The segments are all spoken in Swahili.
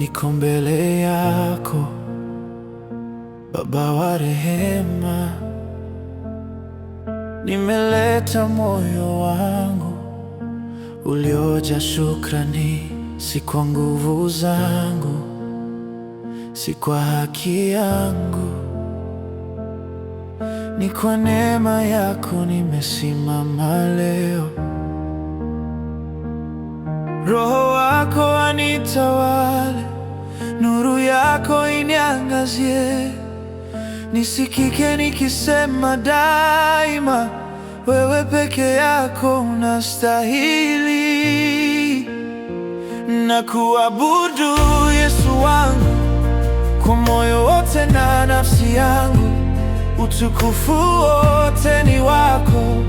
niko mbele yako, Baba wa rehema. Nimeleta moyo wangu uliojaa shukrani, si kwa nguvu zangu, si kwa haki yangu, ni kwa neema yako nimesimama leo. Roho wako anitawale, nuru yako iniangazie, nisikike nikisema daima, wewe peke yako unastahili. Na kuabudu Yesu wangu kwa moyo wote na nafsi yangu, utukufu wote ni wako,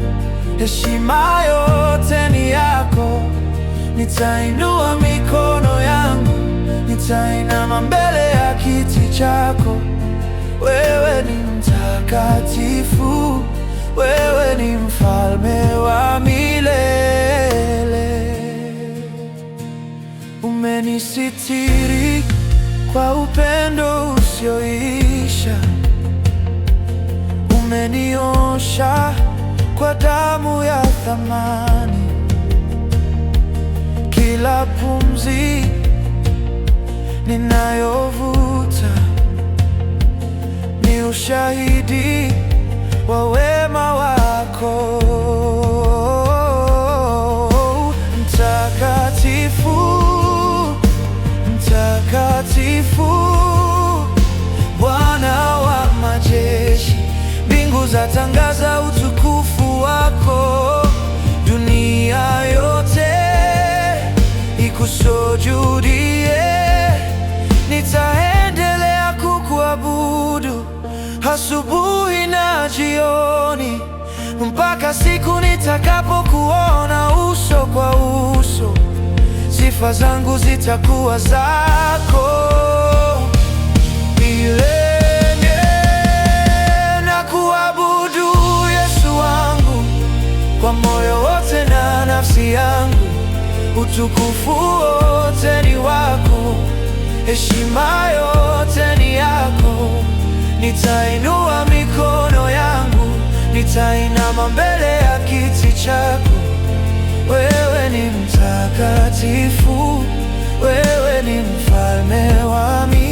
heshima yote ni yako. Nitainua mikono yangu, nitainama mbele ya kiti chako. Wewe ni mtakatifu, wewe ni mfalme wa milele. Umenisitiri kwa upendo usioisha, umeniosha kwa damu ya thamani. Kila pumzi ninayovuta ni ushahidi wa wema wako. Mtakatifu, mtakatifu, Bwana wa majeshi, mbingu zatangaza utukufu wako. Dunia yote ikusujudie, nitaendelea kukuabudu asubuhi na jioni, mpaka siku nitakapokuona uso kwa uso. Sifa zangu zitakuwa zako milele. Na kuabudu Yesu wangu kwa moyo wote na nafsi yangu, utukufu wote ni wako, heshima yote ni yako. Nitainua mikono yangu, nitainama mbele ya kiti chako. Wewe ni mtakatifu, wewe ni mfalme wa milele.